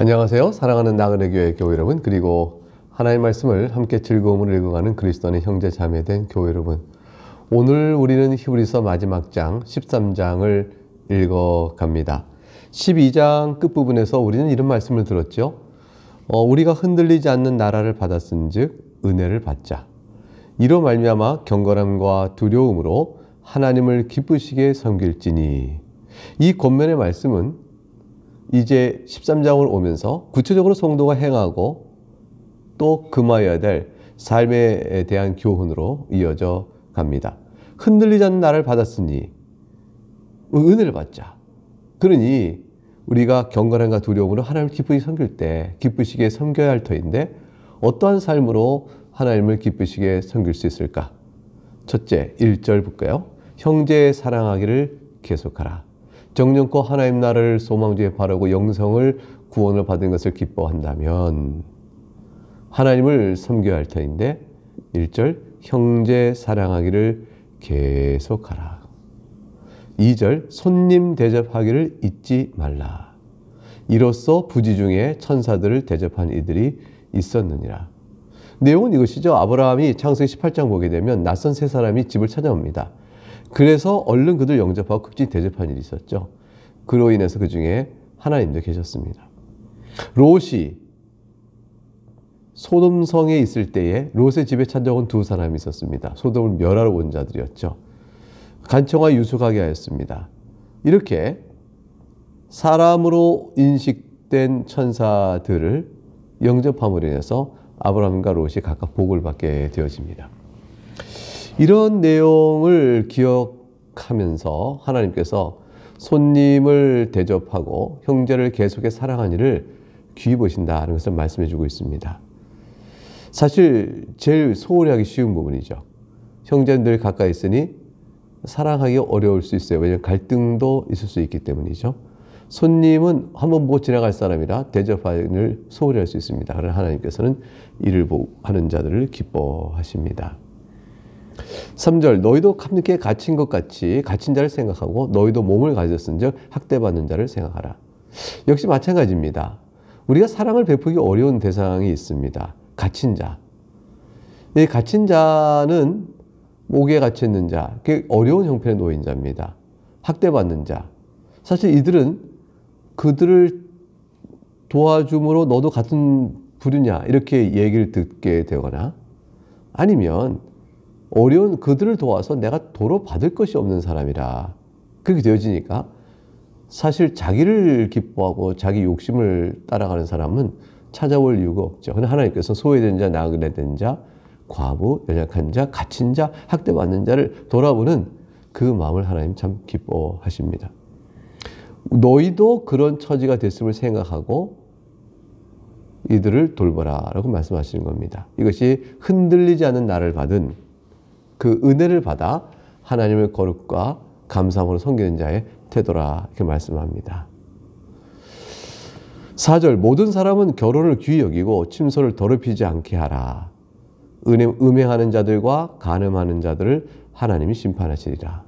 안녕하세요. 사랑하는 나그네 교회 교회 여러분, 그리고 하나님의 말씀을 함께 즐거움으로 읽어가는 그리스도 안의 형제 자매된 교회 여러분, 오늘 우리는 히브리서 마지막 장 13장을 읽어갑니다. 12장 끝부분에서 우리는 이런 말씀을 들었죠. 우리가 흔들리지 않는 나라를 받았은즉 은혜를 받자. 이로 말미암아 경건함과 두려움으로 하나님을 기쁘시게 섬길지니. 이 권면의 말씀은 이제 13장을 오면서 구체적으로 성도가 행하고 또 금하여야 될 삶에 대한 교훈으로 이어져 갑니다. 흔들리지 않는 나를 받았으니 은혜를 받자. 그러니 우리가 경건함과 두려움으로 하나님을 기쁘게 섬길 때 기쁘시게 섬겨야 할 터인데, 어떠한 삶으로 하나님을 기쁘시게 섬길 수 있을까? 첫째, 1절 볼까요? 형제 사랑하기를 계속하라. 정령코 하나님 나라를 소망주에 바라고 영성을 구원을 받은 것을 기뻐한다면 하나님을 섬겨야 할 터인데, 1절 형제 사랑하기를 계속하라. 2절 손님 대접하기를 잊지 말라. 이로써 부지 중에 천사들을 대접한 이들이 있었느니라. 내용은 이것이죠. 아브라함이 창세기 18장 보게 되면 낯선 세 사람이 집을 찾아옵니다. 그래서 얼른 그들 영접하고 급진히 대접한 일이 있었죠. 그로 인해서 그 중에 하나님도 계셨습니다. 롯이 소돔성에 있을 때에 롯의 집에 찾아온 두 사람이 있었습니다. 소돔을 멸하러 온 자들이었죠. 간청하 유숙하게 하였습니다. 이렇게 사람으로 인식된 천사들을 영접함으로 인해서 아브라함과 롯이 각각 복을 받게 되어집니다. 이런 내용을 기억하면서 하나님께서 손님을 대접하고 형제를 계속해 사랑하는 일을 귀히 보신다는 것을 말씀해 주고 있습니다. 사실 제일 소홀히 하기 쉬운 부분이죠. 형제들 가까이 있으니 사랑하기 어려울 수 있어요. 왜냐하면 갈등도 있을 수 있기 때문이죠. 손님은 한번 보고 지나갈 사람이라 대접하는 일을 소홀히 할 수 있습니다. 그러나 하나님께서는 이를 하는 자들을 기뻐하십니다. 3절 너희도 함께 갇힌 것 같이 갇힌 자를 생각하고 너희도 몸을 가졌은즉 학대받는 자를 생각하라. 역시 마찬가지입니다. 우리가 사랑을 베푸기 어려운 대상이 있습니다. 갇힌 자. 이 갇힌 자는 목에 갇혀있는 자, 어려운 형편의 노인자입니다. 학대받는 자. 사실 이들은 그들을 도와줌으로 너도 같은 부류냐 이렇게 얘기를 듣게 되거나, 아니면 어려운 그들을 도와서 내가 도로 받을 것이 없는 사람이라 그렇게 되어지니까 사실 자기를 기뻐하고 자기 욕심을 따라가는 사람은 찾아올 이유가 없죠. 그러나 하나님께서 소외된 자, 나그네된 자, 과부, 연약한 자, 갇힌 자, 학대받는 자를 돌아보는 그 마음을 하나님 참 기뻐하십니다. 너희도 그런 처지가 됐음을 생각하고 이들을 돌보라 라고 말씀하시는 겁니다. 이것이 흔들리지 않은 나를 받은 그 은혜를 받아 하나님의 거룩과 감사함으로 섬기는 자의 태도라 이렇게 말씀합니다. 4절 모든 사람은 결혼을 귀히 여기고 침소를 더럽히지 않게 하라. 음행하는 자들과 간음하는 자들을 하나님이 심판하시리라.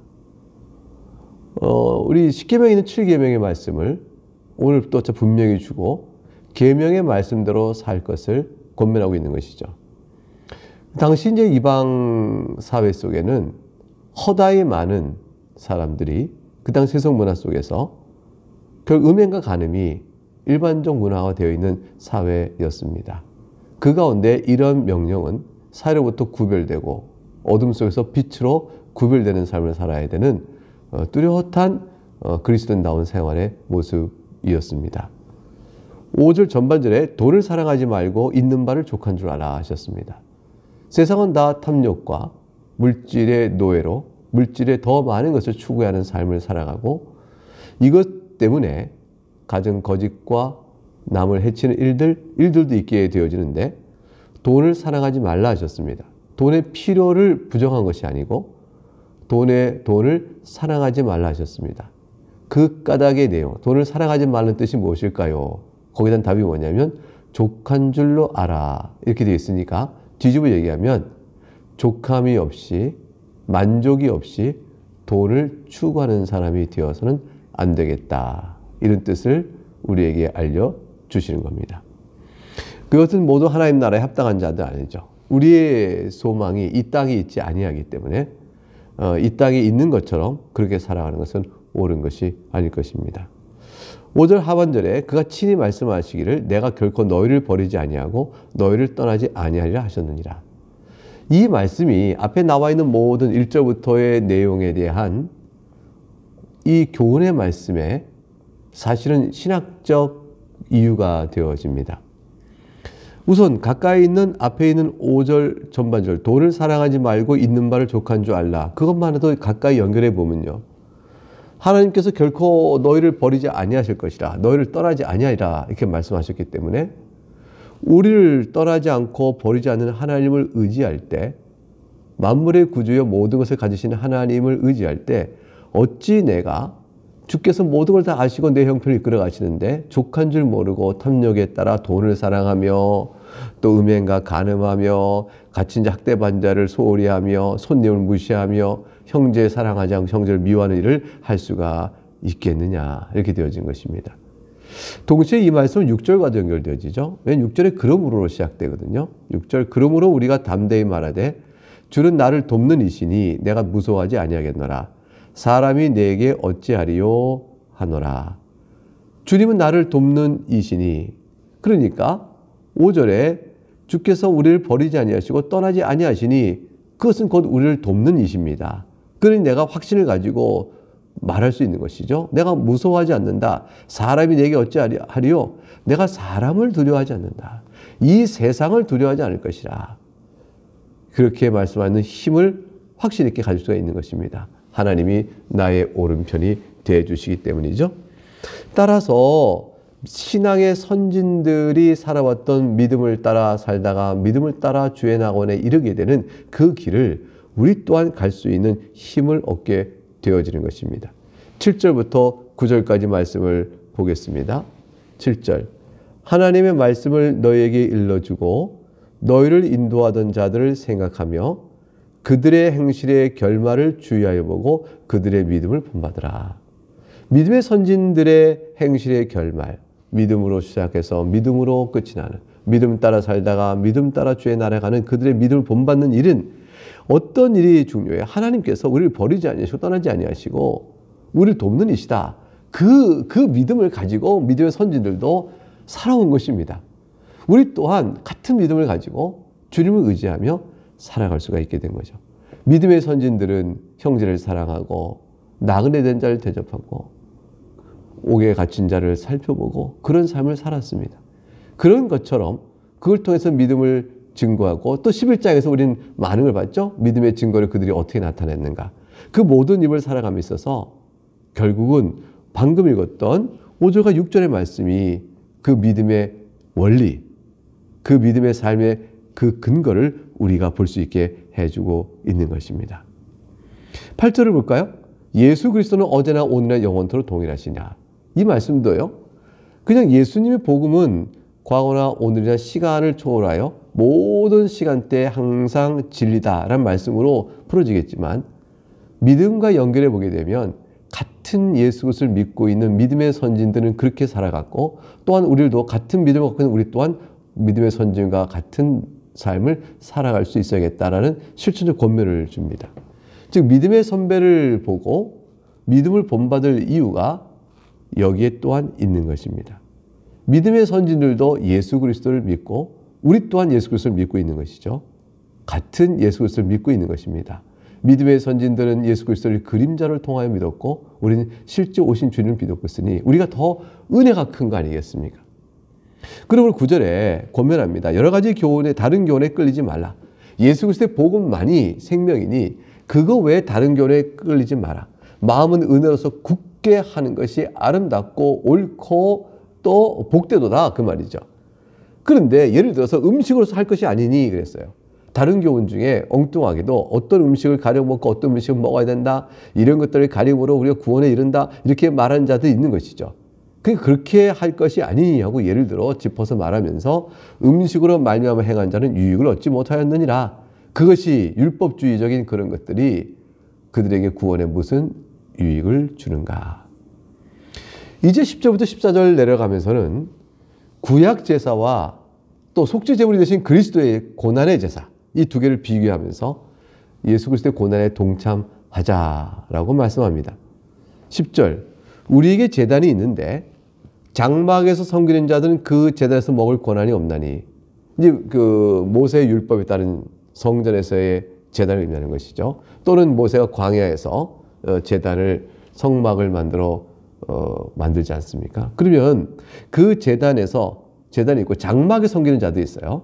우리 10계명에 있는 7계명의 말씀을 오늘 또 분명히 주고 계명의 말씀대로 살 것을 권면하고 있는 것이죠. 당시 이제 이방 사회 속에는 허다히 많은 사람들이 그 당시 세속 문화 속에서 결국 음행과 간음이 일반적 문화화 되어 있는 사회였습니다. 그 가운데 이런 명령은 사회로부터 구별되고 어둠 속에서 빛으로 구별되는 삶을 살아야 되는 뚜렷한 그리스도인다운 생활의 모습이었습니다. 5절 전반절에 돈을 사랑하지 말고 있는 바를 족한 줄 알아 하셨습니다. 세상은 다 탐욕과 물질의 노예로 물질에 더 많은 것을 추구하는 삶을 살아가고, 이것 때문에 가정 거짓과 남을 해치는 일들도 있게 되어지는데, 돈을 사랑하지 말라 하셨습니다. 돈의 필요를 부정한 것이 아니고 돈을 사랑하지 말라 하셨습니다. 그 까닭의 내용, 돈을 사랑하지 말라는 뜻이 무엇일까요? 거기에 대한 답이 뭐냐면 족한 줄로 알아 이렇게 되어 있으니까, 뒤집어 얘기하면 족함이 없이 만족이 없이 돈을 추구하는 사람이 되어서는 안 되겠다, 이런 뜻을 우리에게 알려줍니다. 주시는 겁니다. 그것은 모두 하나님 나라에 합당한 자들 아니죠. 우리의 소망이 이 땅에 있지 아니하기 때문에 이 땅에 있는 것처럼 그렇게 살아가는 것은 옳은 것이 아닐 것입니다. 5절 하반절에 그가 친히 말씀하시기를 내가 결코 너희를 버리지 아니하고 너희를 떠나지 아니하리라 하셨느니라. 이 말씀이 앞에 나와 있는 모든 1절부터의 내용에 대한 이 교훈의 말씀에 사실은 신학적 이유가 되어집니다. 우선 가까이 있는 앞에 있는 5절 전반절 돈을 사랑하지 말고 있는 바를 족한 줄 알라. 그것만 해도 가까이 연결해 보면요. 하나님께서 결코 너희를 버리지 아니하실 것이라. 너희를 떠나지 아니하리라. 이렇게 말씀하셨기 때문에 우리를 떠나지 않고 버리지 않는 하나님을 의지할 때 만물의 구주여 모든 것을 가지시는 하나님을 의지할 때 어찌 내가 주께서 모든 걸 다 아시고 내 형편을 이끌어 가시는데 족한 줄 모르고 탐욕에 따라 돈을 사랑하며 또 음행과 간음하며 갇힌 자 학대받은 자를 소홀히 하며 손님을 무시하며 형제 사랑하지 않고 형제를 미워하는 일을 할 수가 있겠느냐 이렇게 되어진 것입니다. 동시에 이 말씀은 6절과도 연결되어지죠. 왜냐하면 6절에 그러므로로 시작되거든요. 6절 그러므로 우리가 담대히 말하되 주는 나를 돕는 이시니 내가 무서워하지 아니하겠노라. 사람이 내게 어찌하리요 하노라. 주님은 나를 돕는 이시니 그러니까 5절에 주께서 우리를 버리지 아니하시고 떠나지 아니하시니 그것은 곧 우리를 돕는 이십니다. 그러니 내가 확신을 가지고 말할 수 있는 것이죠. 내가 무서워하지 않는다. 사람이 내게 어찌하리요? 내가 사람을 두려워하지 않는다. 이 세상을 두려워하지 않을 것이라. 그렇게 말씀하는 힘을 확신 있게 가질 수가 있는 것입니다. 하나님이 나의 오른편이 되어주시기 때문이죠. 따라서 신앙의 선진들이 살아왔던 믿음을 따라 살다가 믿음을 따라 주의 낙원에 이르게 되는 그 길을 우리 또한 갈 수 있는 힘을 얻게 되어지는 것입니다. 7절부터 9절까지 말씀을 보겠습니다. 7절 하나님의 말씀을 너희에게 일러주고 너희를 인도하던 자들을 생각하며 그들의 행실의 결말을 주의하여 보고 그들의 믿음을 본받으라. 믿음의 선진들의 행실의 결말, 믿음으로 시작해서 믿음으로 끝이 나는, 믿음 따라 살다가 믿음 따라 주의 나라에 가는 그들의 믿음을 본받는 일은 어떤 일이 중요해요? 하나님께서 우리를 버리지 아니하시고 떠나지 아니하시고 우리를 돕는 이시다. 그 믿음을 가지고 믿음의 선진들도 살아온 것입니다. 우리 또한 같은 믿음을 가지고 주님을 의지하며 살아갈 수가 있게 된 거죠. 믿음의 선진들은 형제를 사랑하고 나그네 된 자를 대접하고 옥에 갇힌 자를 살펴보고 그런 삶을 살았습니다. 그런 것처럼 그걸 통해서 믿음을 증거하고 또 11장에서 우리는 많은 걸 봤죠. 믿음의 증거를 그들이 어떻게 나타냈는가. 그 모든 일을 살아감에 있어서 결국은 방금 읽었던 5절과 6절의 말씀이 그 믿음의 원리, 그 믿음의 삶의 그 근거를 우리가 볼 수 있게 해주고 있는 것입니다. 8절을 볼까요? 예수 그리스도는 어제나 오늘나 영원토록 동일하시냐. 이 말씀도요. 그냥 예수님의 복음은 과거나 오늘이나 시간을 초월하여 모든 시간대에 항상 진리다라는 말씀으로 풀어지겠지만 믿음과 연결해 보게 되면 같은 예수 그리스도를 믿고 있는 믿음의 선진들은 그렇게 살아갔고 또한 우리도 같은 믿음을 갖고 있는 우리 또한 믿음의 선진과 같은 삶을 살아갈 수 있어야겠다라는 실천적 권면을 줍니다. 즉 믿음의 선배를 보고 믿음을 본받을 이유가 여기에 또한 있는 것입니다. 믿음의 선진들도 예수 그리스도를 믿고 우리 또한 예수 그리스도를 믿고 있는 것이죠. 같은 예수 그리스도를 믿고 있는 것입니다. 믿음의 선진들은 예수 그리스도를 그림자를 통하여 믿었고 우리는 실제 오신 주님을 믿고 있으니 우리가 더 은혜가 큰 거 아니겠습니까? 그러므로 9절에 권면합니다. 여러 가지 교훈에 다른 교훈에 끌리지 말라. 예수 그리스도의 복음만이 생명이니 그거 외에 다른 교훈에 끌리지 마라. 마음은 은혜로서 굳게 하는 것이 아름답고 옳고 또 복되도다 그 말이죠. 그런데 예를 들어서 음식으로서 할 것이 아니니 그랬어요. 다른 교훈 중에 엉뚱하게도 어떤 음식을 가려 먹고 어떤 음식을 먹어야 된다. 이런 것들을 가림으로 우리가 구원에 이른다. 이렇게 말하는 자도 있는 것이죠. 그렇게 할 것이 아니냐고 예를 들어 짚어서 말하면서 음식으로 말미암아 행한 자는 유익을 얻지 못하였느니라. 그것이 율법주의적인 그런 것들이 그들에게 구원에 무슨 유익을 주는가. 이제 10절부터 14절 내려가면서는 구약 제사와 또 속죄 제물이 되신 그리스도의 고난의 제사, 이 두 개를 비교하면서 예수 그리스도의 고난에 동참하자라고 말씀합니다. 10절, 우리에게 제단이 있는데 장막에서 섬기는 자들은 그 제단에서 먹을 권한이 없나니, 이제 그 모세의 율법에 따른 성전에서의 제단을 의미하는 것이죠. 또는 모세가 광야에서 제단을, 성막을 만들지 않습니까? 그러면 그 제단에서, 제단이 있고 장막에 섬기는 자도 있어요.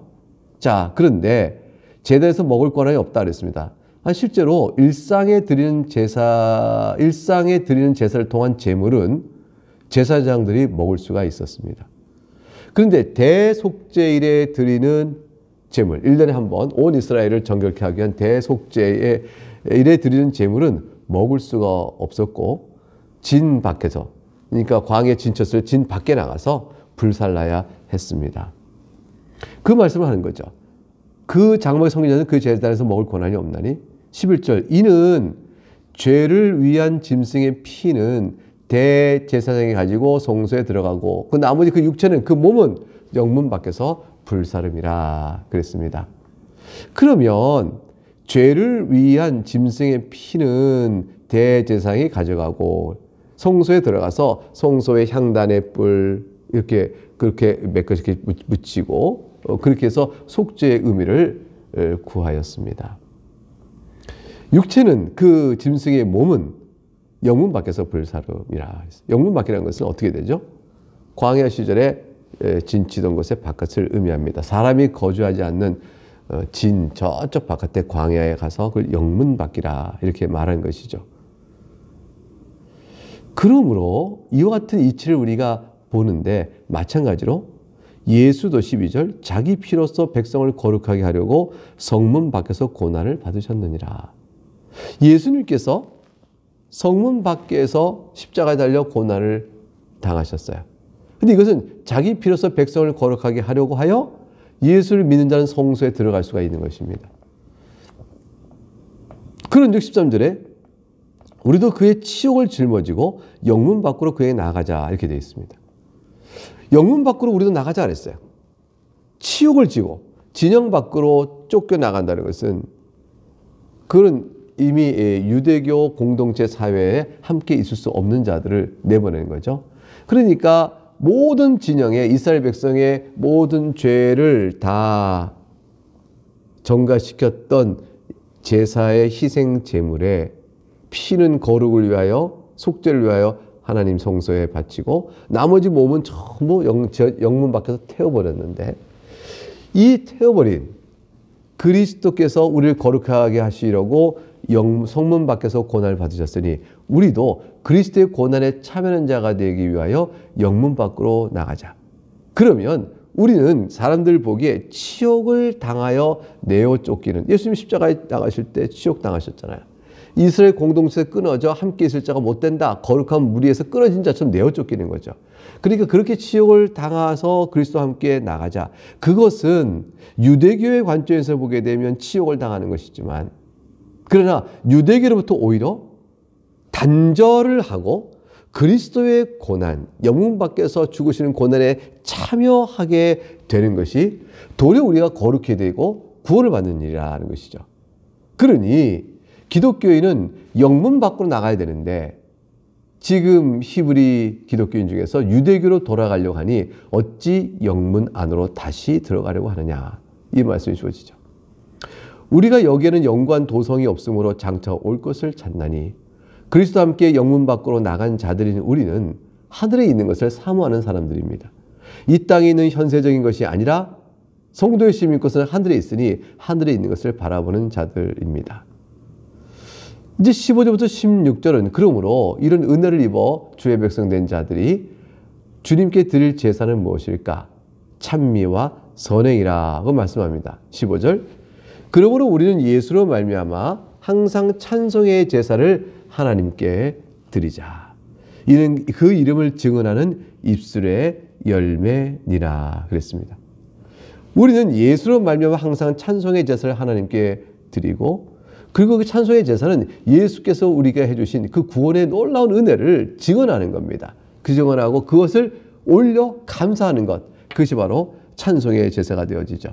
자, 그런데 제단에서 먹을 권한이 없다 그랬습니다. 실제로 일상에 드리는 제사를 통한 제물은 제사장들이 먹을 수가 있었습니다. 그런데 대속죄일에 드리는 제물, 1년에 한 번 온 이스라엘을 정결케 하기 위한 대속죄일에 드리는 제물은 먹을 수가 없었고, 진 밖에서, 그러니까 광야 진쳤을 진 밖에 나가서 불살라야 했습니다. 그 말씀을 하는 거죠. 그 장막의 성전에는 그 제단에서 먹을 권한이 없나니. 11절, 이는 죄를 위한 짐승의 피는 대제사장이 가지고 성소에 들어가고 그 나머지 그 육체는, 그 몸은 영문 밖에서 불사름이라 그랬습니다. 그러면 죄를 위한 짐승의 피는 대제사장이 가져가고 성소에 들어가서 성소의 향단의 뿔 이렇게 그렇게 몇 가지 묻히고 그렇게 해서 속죄의 의미를 구하였습니다. 육체는, 그 짐승의 몸은 영문 밖에서 불사름이라. 영문 밖이라는 것은 어떻게 되죠? 광야 시절에 진치던 곳의 바깥을 의미합니다. 사람이 거주하지 않는 진, 저쪽 바깥에 광야에 가서 그걸 영문 밖이라 이렇게 말한 것이죠. 그러므로 이와 같은 이치를 우리가 보는데, 마찬가지로 예수도 12절, 자기 피로써 백성을 거룩하게 하려고 성문 밖에서 고난을 받으셨느니라. 예수님께서 성문 밖에서 십자가에 달려 고난을 당하셨어요. 근데 이것은 자기 피로써 백성을 거룩하게 하려고 하여 예수를 믿는 자는 성소에 들어갈 수가 있는 것입니다. 그런즉 13절에 우리도 그의 치욕을 짊어지고 영문 밖으로 그에게 나가자 이렇게 되어 있습니다. 영문 밖으로 우리도 나가자 그랬어요. 치욕을 지고 진영 밖으로 쫓겨나간다는 것은, 그런 이미 유대교 공동체 사회에 함께 있을 수 없는 자들을 내보내는 거죠. 그러니까 모든 진영의 이스라엘 백성의 모든 죄를 다 전가시켰던 제사의 희생 제물에 피는 거룩을 위하여, 속죄를 위하여 하나님 성소에 바치고 나머지 몸은 전부 영문 밖에서 태워버렸는데, 이 태워버린 그리스도께서 우리를 거룩하게 하시려고 성문 밖에서 고난을 받으셨으니 우리도 그리스도의 고난에 참여하는 자가 되기 위하여 영문 밖으로 나가자. 그러면 우리는 사람들 보기에 치욕을 당하여 내어 쫓기는, 예수님 십자가에 나가실 때 치욕 당하셨잖아요. 이스라엘 공동체에 끊어져 함께 있을 자가 못 된다, 거룩한 무리에서 끊어진 자처럼 내어 쫓기는 거죠. 그러니까 그렇게 치욕을 당해서 그리스도와 함께 나가자. 그것은 유대교의 관점에서 보게 되면 치욕을 당하는 것이지만, 그러나 유대교로부터 오히려 단절을 하고 그리스도의 고난, 영문 밖에서 죽으시는 고난에 참여하게 되는 것이 도리어 우리가 거룩해 되고 구원을 받는 일이라는 것이죠. 그러니 기독교인은 영문 밖으로 나가야 되는데, 지금 히브리 기독교인 중에서 유대교로 돌아가려고 하니 어찌 영문 안으로 다시 들어가려고 하느냐, 이 말씀이 주어지죠. 우리가 여기에는 영관 도성이 없으므로 장차 올 것을 찾나니, 그리스도와 함께 영문 밖으로 나간 자들인 우리는 하늘에 있는 것을 사모하는 사람들입니다. 이 땅에 있는 현세적인 것이 아니라 성도의 심인 것은 하늘에 있으니 하늘에 있는 것을 바라보는 자들입니다. 이제 15절부터 16절은 그러므로 이런 은혜를 입어 주의 백성 된 자들이 주님께 드릴 제사는 무엇일까? 찬미와 선행이라고 말씀합니다. 15절, 그러므로 우리는 예수로 말미암아 항상 찬송의 제사를 하나님께 드리자. 이는 그 이름을 증언하는 입술의 열매니라 그랬습니다. 우리는 예수로 말미암아 항상 찬송의 제사를 하나님께 드리고, 그리고 그 찬송의 제사는 예수께서 우리가 해주신 그 구원의 놀라운 은혜를 증언하는 겁니다. 그 증언하고 그것을 올려 감사하는 것, 그것이 바로 찬송의 제사가 되어지죠.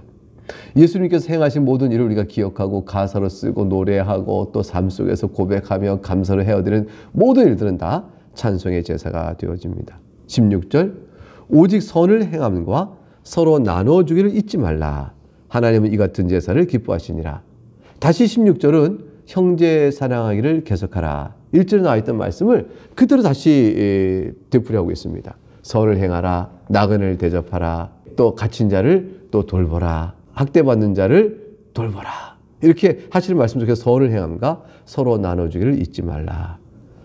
예수님께서 행하신 모든 일을 우리가 기억하고 가사로 쓰고 노래하고 또 삶 속에서 고백하며 감사를 헤어드리는 모든 일들은 다 찬송의 제사가 되어집니다. 16절 오직 선을 행함과 서로 나눠주기를 잊지 말라. 하나님은 이 같은 제사를 기뻐하시니라. 다시 16절은 형제 사랑하기를 계속하라. 1절에 나와 있던 말씀을 그대로 다시 되풀이하고 있습니다. 선을 행하라. 나그네를 대접하라. 또 갇힌 자를 또 돌보라. 학대받는 자를 돌보라. 이렇게 하시는 말씀 속에서 선을 행함과 서로 나눠주기를 잊지 말라.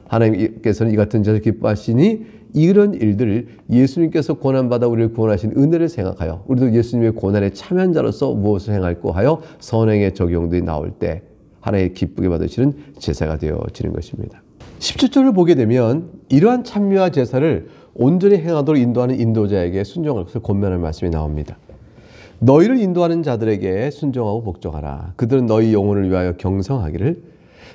하나님께서는 이 같은 자를 기뻐하시니 이런 일들을 예수님께서 고난받아 우리를 구원하신 은혜를 생각하여 우리도 예수님의 고난에 참여한 자로서 무엇을 행할까 하여 선행의 적용들이 나올 때 하나님 기쁘게 받으시는 제사가 되어지는 것입니다. 17절을 보게 되면 이러한 참여와 제사를 온전히 행하도록 인도하는 인도자에게 순종할 것을 권면할 말씀이 나옵니다. 너희를 인도하는 자들에게 순종하고 복종하라. 그들은 너희 영혼을 위하여 경성하기를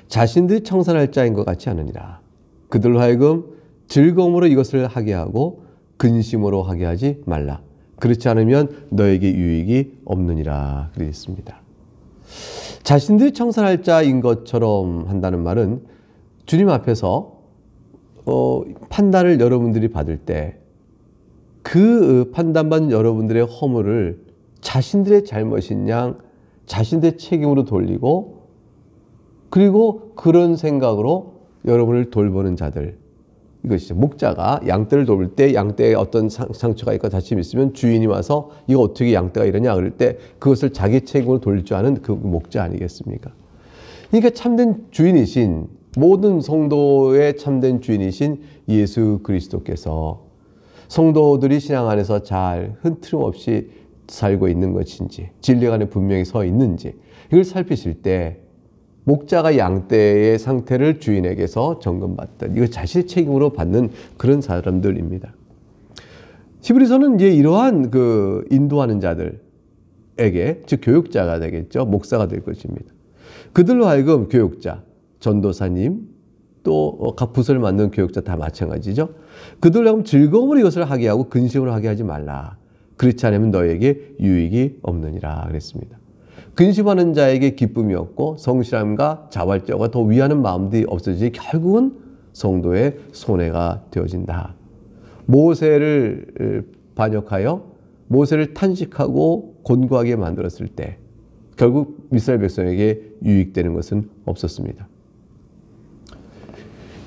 자신들이 청산할 자인 것 같지 않으니라. 그들로 하여금 즐거움으로 이것을 하게 하고 근심으로 하게 하지 말라. 그렇지 않으면 너에게 유익이 없느니라. 그랬습니다. 자신들이 청산할 자인 것처럼 한다는 말은 주님 앞에서 판단을 여러분들이 받을 때 그 판단받은 여러분들의 허물을 자신들의 잘못인 양 자신들의 책임으로 돌리고 그리고 그런 생각으로 여러분을 돌보는 자들, 이것이죠. 목자가 양떼를 돌볼 때 양떼에 어떤 상처가 있고 다짐이 있으면 주인이 와서 이거 어떻게 양떼가 이러냐 그럴 때 그것을 자기 책임으로 돌릴 줄 아는 그 목자 아니겠습니까? 그러니까 참된 주인이신 모든 성도의 참된 주인이신 예수 그리스도께서 성도들이 신앙 안에서 잘 흐트름 없이 살고 있는 것인지 진리 안에 분명히 서 있는지 이걸 살피실 때 목자가 양떼의 상태를 주인에게서 점검받던 이거 자신의 책임으로 받는 그런 사람들입니다. 히브리서는 이제 이러한 그 인도하는 자들에게 즉 교육자가 되겠죠. 목사가 될 것입니다. 그들로 하여금 교육자, 전도사님 또 각 부서를 맡는 교육자 다 마찬가지죠. 그들로 하여금 즐거움으로 이것을 하게 하고 근심으로 하게 하지 말라. 그렇지 않으면 너에게 유익이 없느니라 그랬습니다. 근심하는 자에게 기쁨이 없고 성실함과 자발적과 더 위하는 마음들이 없어지지 결국은 성도의 손해가 되어진다. 모세를 반역하여 모세를 탄식하고 곤고하게 만들었을 때 결국 이스라엘 백성에게 유익되는 것은 없었습니다.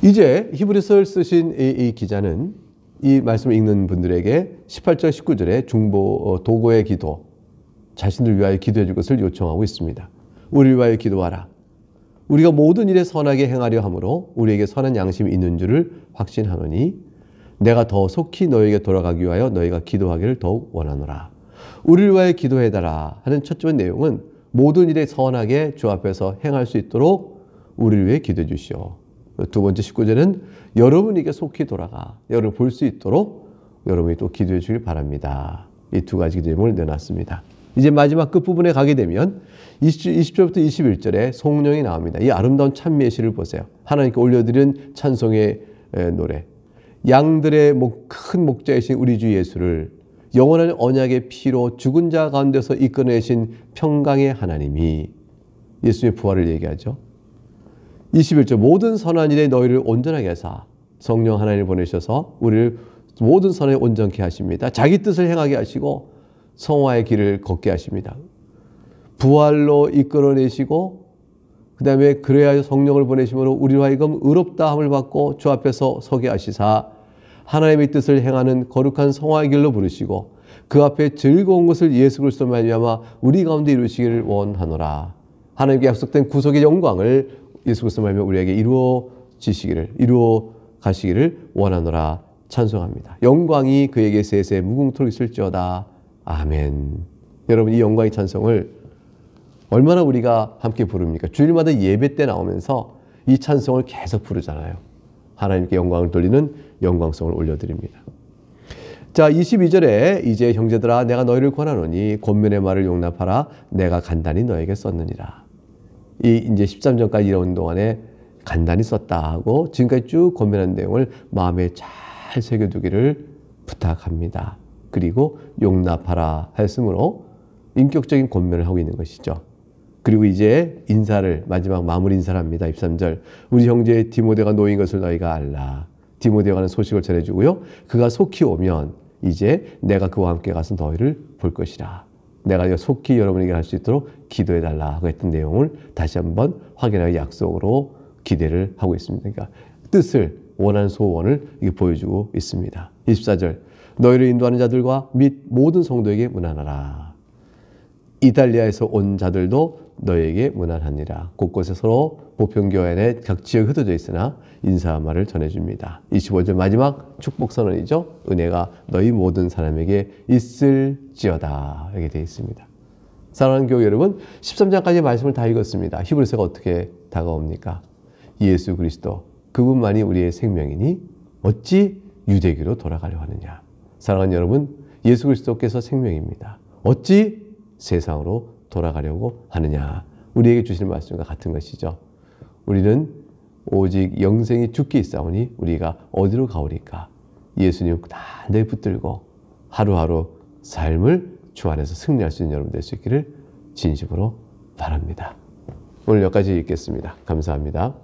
이제 히브리서를 쓰신 이 기자는 이 말씀을 읽는 분들에게 18절 19절에 도고의 기도 자신들 위하여 기도해 줄 것을 요청하고 있습니다. 우리를 위하여 기도하라. 우리가 모든 일에 선하게 행하려 함으로 우리에게 선한 양심이 있는 줄을 확신하노니 내가 더 속히 너에게 돌아가기 위하여 너희가 기도하기를 더욱 원하노라. 우리를 위하여 기도해달라 하는 첫 번째 내용은 모든 일에 선하게 주 앞에서 행할 수 있도록 우리를 위해 기도해 주시오. 두 번째 19절은 여러분에게 속히 돌아가 여러분 볼 수 있도록 여러분이 또 기도해 주길 바랍니다. 이 두 가지 기도 제목을 내놨습니다. 이제 마지막 끝부분에 가게 되면 20절부터 21절에 성령이 나옵니다. 이 아름다운 찬미의 시를 보세요. 하나님께 올려드린 찬송의 노래. 양들의 큰 목자이신 우리 주 예수를 영원한 언약의 피로 죽은 자 가운데서 이끌어내신 평강의 하나님이 예수의 부활을 얘기하죠. 21절 모든 선한 일에 너희를 온전하게 하사 성령 하나님을 보내셔서 우리를 모든 선에 온전케 하십니다. 자기 뜻을 행하게 하시고 성화의 길을 걷게 하십니다. 부활로 이끌어내시고 그 다음에 그래야 성령을 보내심으로 우리로 하여금 의롭다함을 받고 주 앞에서 서게 하시사 하나님의 뜻을 행하는 거룩한 성화의 길로 부르시고 그 앞에 즐거운 것을 예수 그리스도로 말미암아 우리 가운데 이루시기를 원하노라. 하나님께 약속된 구속의 영광을 예수 그리스도로 말미암아 우리에게 이루어 가시기를 원하노라 찬송합니다. 영광이 그에게 세세 무궁토록 있을지어다. 아멘. 여러분 이 영광의 찬송을 얼마나 우리가 함께 부릅니까? 주일마다 예배 때 나오면서 이 찬송을 계속 부르잖아요. 하나님께 영광을 돌리는 영광성을 올려드립니다. 자 22절에 이제 형제들아 내가 너희를 권하노니 권면의 말을 용납하라. 내가 간단히 너에게 썼느니라. 이제 13절까지 이런 동안에 간단히 썼다 하고 지금까지 쭉 권면한 내용을 마음에 잘 새겨두기를 부탁합니다. 그리고 용납하라 했으므로 인격적인 권면을 하고 있는 것이죠. 그리고 이제 인사를 마지막 마무리 인사를 합니다. 23절 우리 형제 디모데가 놓인 것을 너희가 알라. 디모데가 가는 소식을 전해주고요. 그가 속히 오면 이제 내가 그와 함께 가서 너희를 볼 것이라. 내가 속히 여러분에게 할 수 있도록 기도해달라 하고 했던 내용을 다시 한번 확인하기 약속으로 기대를 하고 있습니다. 그러니까 뜻을 원하는 소원을 이게 보여주고 있습니다. 24절 너희를 인도하는 자들과 및 모든 성도에게 문안하라. 이탈리아에서 온 자들도 너희에게 문안하니라. 곳곳에 서로 보편교회 내 각 지역에 흩어져 있으나 인사 말을 전해줍니다. 25절 마지막 축복선언이죠. 은혜가 너희 모든 사람에게 있을지어다. 이렇게 되어 있습니다. 사랑하는 교회 여러분, 13장까지 말씀을 다 읽었습니다. 히브리서가 어떻게 다가옵니까? 예수 그리스도 그분만이 우리의 생명이니 어찌 유대교로 돌아가려 하느냐. 사랑하는 여러분, 예수 그리스도께서 생명입니다. 어찌 세상으로 돌아가려고 하느냐. 우리에게 주시는 말씀과 같은 것이죠. 우리는 오직 영생이 주께 있사오니 우리가 어디로 가오리까. 예수님 단단히 붙들고 하루하루 삶을 주 안에서 승리할 수 있는 여러분 될 수 있기를 진심으로 바랍니다. 오늘 여기까지 읽겠습니다. 감사합니다.